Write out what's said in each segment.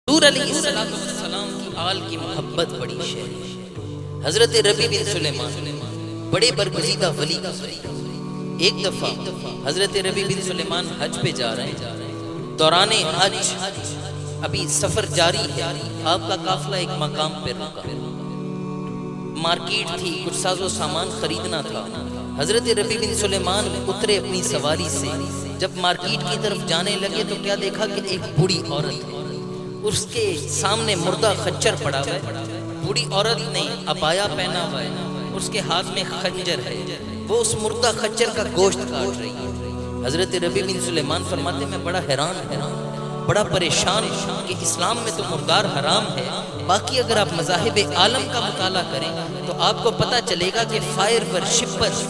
حضور علیہ السلام کی آل کی محبت بڑی شے۔ حضرت ربیع بن سلیمان بڑے برگزیدہ ولی کا ایک دفعہ حضرت ربیع بن سلیمان حج پہ جا رہے ہیں، دوران حج ابھی سفر جاری ہے، آپ کا قافلہ ایک مقام پہ رکا، مارکیٹ تھی، کچھ ساز و سامان خریدنا تھا۔ حضرت ربیع بن سلیمان اترے اپنی سواری سے، جب مارکیٹ کی طرف جانے لگے تو کیا دیکھا کہ ایک بوڑھی عورت ہے، اس کے سامنے مردہ خچر پڑا ہوا ہے، بوڑھی عورت نے عبایا پہنا ہوا ہے، اس کے ہاتھ میں خنجر ہے، وہ اس مردہ خچر کا گوشت کاٹ رہی ہے۔ حضرت ربیع بن سلیمان فرماتے میں بڑا حیران بڑا پریشان کہ اسلام میں تو مردار حرام ہے، باقی اگر آپ مذاہب عالم کا مطالعہ کریں تو آپ کو پتہ چلے گا کہ فائر ورشپر،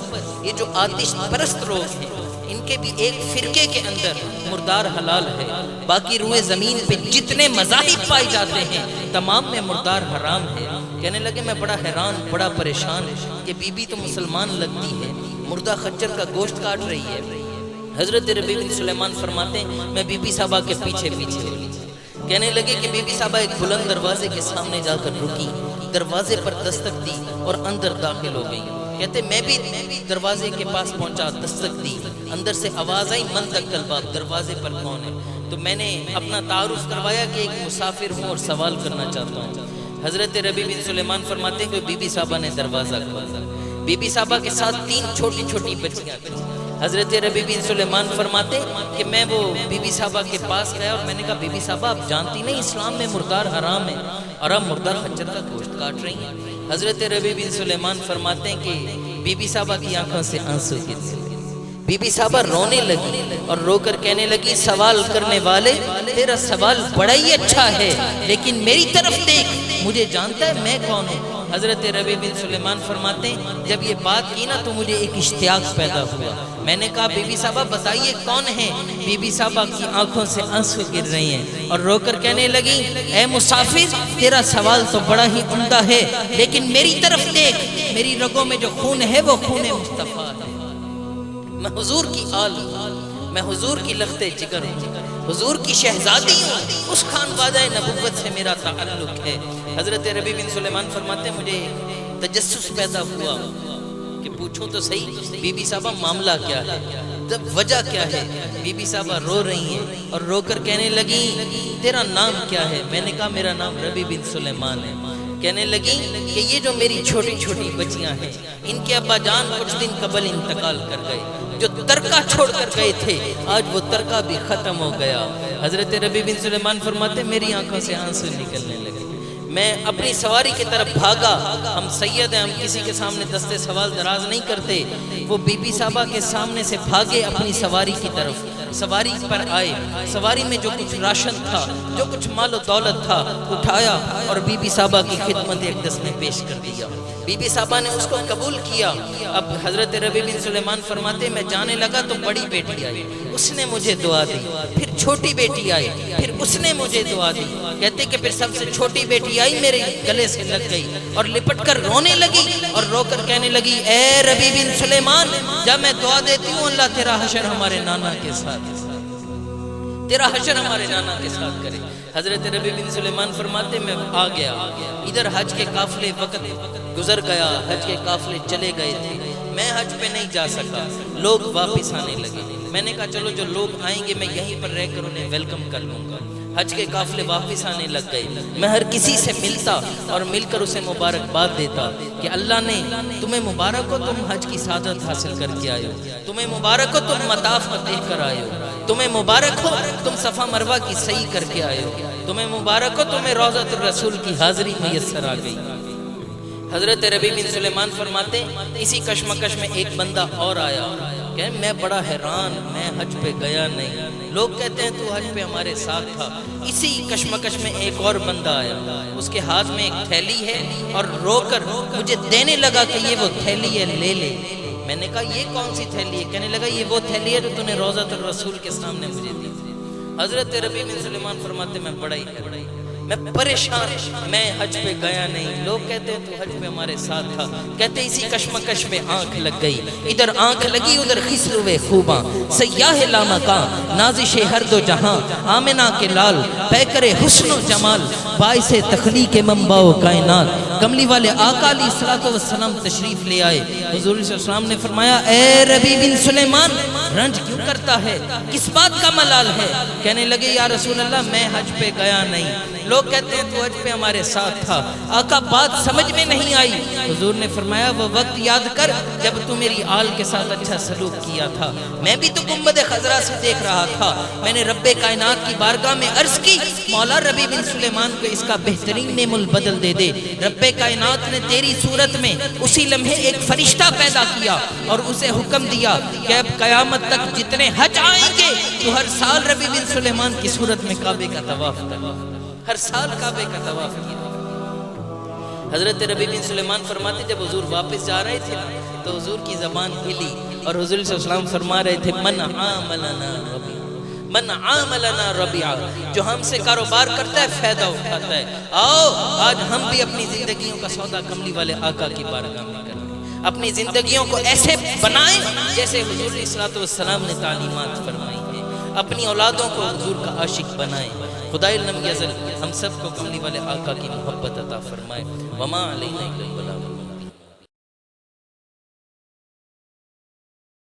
یہ جو آتش پرست لوگ ہیں، ان کے بھی ایک فرقے کے اندر مردار حلال ہے، باقی روئے زمین پہ جتنے مذاہب پائے جاتے ہیں تمام میں مردار حرام ہے۔ کہنے لگے میں بڑا حیران بڑا پریشان کہ بی بی تو مسلمان لگتی ہے، مردہ خچر کا گوشت کاٹ رہی ہے۔ حضرت ربیع بن سلیمان فرماتے ہیں میں بی بی صاحبہ کے پیچھے کہنے لگے کہ بی بی صاحبہ ایک بلند دروازے کے سامنے جا کر رکی، دروازے پر دستک دی اور اندر داخل ہو گئی۔ کہتے میں بھی دروازے کے پاس پہنچا، دستک دی، اندر سے آواز آئی من دق الباب، دروازے پر کون ہے؟ تو میں نے اپنا تعارف کروایا کہ ایک مسافر ہوں اور سوال کرنا چاہتا ہوں۔ حضرت ربیع بن سلیمان فرماتے ہیں کہ بی بی صاحبہ نے دروازہ کھولا، بی بی صاحبہ کے ساتھ 3 چھوٹی چھوٹی بچیاں تھیں۔ حضرت ربیع بن سلیمان فرماتے کہ میں وہ بی بی صاحبہ کے پاس گیا اور میں نے کہا بی بی صاحبہ آپ جانتی نہیں اسلام میں مردار حرام ہے اور آپ مردار خنجر کا گوشت کاٹ رہی ہیں۔ حضرت ربیع بن سلیمان فرماتے ہیں کہ بی بی صاحبہ کی آنکھوں سے آنسو گرے، بی بی صاحبہ رونے لگی اور رو کر کہنے لگی سوال کرنے والے تیرا سوال بڑا ہی اچھا ہے، لیکن میری طرف دیکھ، مجھے جانتا ہے میں کون ہوں؟ حضرت ربیع بن سلیمان فرماتے ہیں جب یہ بات کی نا تو مجھے ایک اشتیاق پیدا ہوا، میں نے کہا بی بی صاحبہ بتائیے کون ہے؟ بی بی صاحبہ کی آنکھوں سے آنسو گر رہی ہیں اور رو کر کہنے لگی اے مسافر تیرا سوال تو بڑا ہی عمدہ ہے، لیکن میری طرف دیکھ، میری رگوں میں جو خون ہے وہ خون مصطفیٰ ہے، میں حضور کی آل، میں حضور کی لخت جگر ہوں، حضور کی شہزادی ہوں، اس خانوادہ نبوت سے میرا تعلق ہے۔ حضرت ربیع بن سلیمان فرماتے مجھے تجسس پیدا ہوا کہ پوچھوں تو صحیح بی بی صاحبہ معاملہ کیا ہے، جب وجہ کیا ہے؟ بی بی صاحبہ رو رہی ہیں اور رو کر کہنے لگی تیرا نام کیا ہے؟ میں نے کہا میرا نام ربیع بن سلیمان ہے۔ کہنے لگی کہ یہ جو میری چھوٹی چھوٹی بچیاں ہیں ان کے ابا جان کچھ دن قبل انتقال کر گئے، جو ترکہ چھوڑ کر گئے تھے آج وہ ترکہ بھی ختم ہو گیا۔ حضرت ربیع بن سلیمان فرماتے میری آنکھوں سے آنسو نکلنے لگے، میں اپنی سواری کی طرف بھاگا، ہم سید ہیں، ہم کسی کے سامنے دستے سوال دراز نہیں کرتے، وہ بی بی صاحبہ کے سامنے سے بھاگے اپنی سواری کی طرف، سواری پر آئے، سواری میں جو کچھ راشن تھا جو کچھ مال و دولت تھا اٹھایا اور بی بی صاحبہ کی خدمت اقدس میں پیش کر دیا، بی بی صاحبہ نے اس کو قبول کیا۔ اب حضرت ربیع بن سلیمان فرماتے میں جانے لگا تو بڑی بیٹی آئی، اس نے مجھے دعا دی، پھر چھوٹی بیٹی آئی، پھر اس نے مجھے دعا دی، کہتے کہ پھر سب سے چھوٹی بیٹی آئی میرے گلے سے لگ گئی اور لپٹ کر رونے لگی اور رو کر کہنے لگی اے ربیع بن سلیمان جب میں دعا دیتی ہوں اللہ تیرا حشر ہمارے نانا کے ساتھ، تیرا حشر ہمارے نانا کے ساتھ کرے۔ حضرت ربیع بن سلیمان فرماتے میں آ گیا، ادھر حج کے قافلے وقت گزر گیا، حج کے قافلے چلے گئے تھے، میں حج پہ نہیں جا سکا، لوگ واپس آنے لگے، میں نے کہا چلو جو لوگ آئیں گے میں یہیں پر رہ کر انہیں ویلکم کر لوں گا۔ حج کے قافلے واپس آنے لگ گئے، میں ہر کسی سے ملتا اور مل کر اسے مبارکباد دیتا کہ اللہ نے تمہیں مبارک ہو تم حج کی سعادت حاصل کر کے آئے ہو، تمہیں مبارک ہو تم مطاف دیکھ کر آئے ہو، تمہیں مبارک ہو تم صفا مروہ کی سعی کر کے آئے ہو، تمہیں مبارک ہو تمہیں روضۃ الرسول کی حاضری میسر آ گئی۔ حضرت ربیع بن سلیمان فرماتے اسی کشمکش میں ایک بندہ اور آیا کہ میں بڑا حیران، میں حج پہ گیا نہیں، لوگ کہتے ہیں تو حج پہ ہمارے ساتھ تھا۔ اسی کشمکش میں ایک اور بندہ آیا، اس کے ہاتھ میں ایک تھیلی ہے اور رو کر مجھے دینے لگا کہ یہ وہ تھیلی ہے لے لے، میں نے کہا یہ کون سی تھیلی ہے؟ کہنے لگا یہ وہ تھیلی ہے جو تو نے روضۃ الرسول کے سامنے مجھے دی۔ حضرت ربیع بن سلیمان فرماتے میں بڑا ہی میں پریشان، میں حج پہ گیا نہیں۔ لوگ کہتے ہیں تو حج پہ ہمارے ساتھ تھا، کہتے اسی کشمکش میں آنکھ لگ گئی، ادھر آنکھ لگی ادھر خسروے خوباں، سیاہ لامکاں نازش ہر دو جہاں، آمنہ کے لال پیکر حسن و جمال، باعث تخلیق منبع و کائنات۔ کملی والے آقا علیہ السلام تشریف لے آئے، حضور صلی اللہ علیہ وسلم نے فرمایا اے ربیع بن سلیمان رنج کیوں کرتا ہے، کس بات کا ملال ہے؟ کہنے لگے یا رسول اللہ میں حج پہ گیا نہیں۔ لوگ کہتے ہیں تو حج پہ ہمارے ساتھ تھا۔ آقا بات سمجھ میں نہیں آئی۔ حضور نے فرمایا وہ وقت یاد کر جب تو میری آل کے ساتھ اچھا سلوک کیا تھا، میں بھی تو گنبد خضرا سے دیکھ رہا تھا، میں نے رب کائنات کی بارگاہ میں عرض کی مولا ربیع بن سلیمان کو اس کا بہترین نعم البدل دے دے۔ رب کائنات نے تیری صورت میں اسی لمحے ایک فرشتہ پیدا کیا اور اسے حکم دیا کہ اب قیامت تک جتنے حج آئیں گے تو ہر سال ربیع بن سلیمان کی صورت میں کعبے کا طواف کر، ہر سال کعبے کا طواف کیا۔ حضرت ربیع بن سلیمان فرماتے جب حضور واپس جا رہے تھے تو حضور کی زبان ہلی اور حضور صلی اللہ علیہ وسلم فرما رہے تھے من عاملنا ربیع، من عاملنا ربیع، جو ہم سے کاروبار کرتا ہے فائدہ اٹھاتا ہے۔ آؤ آج ہم بھی اپنی زندگیوں کا سودا کملی والے آقا کی بارگاہ میں کریں، اپنی زندگیوں کو ایسے بنائیں جیسے حضور علیہ السلام نے تعلیمات فرمائی ہیں، اپنی اولادوں کو حضور کا عاشق بنائیں۔ خدائے لم یزل ہم سب کو کملی والے آقا کی محبت عطا فرمائے۔ وما علینا الا البلاغ۔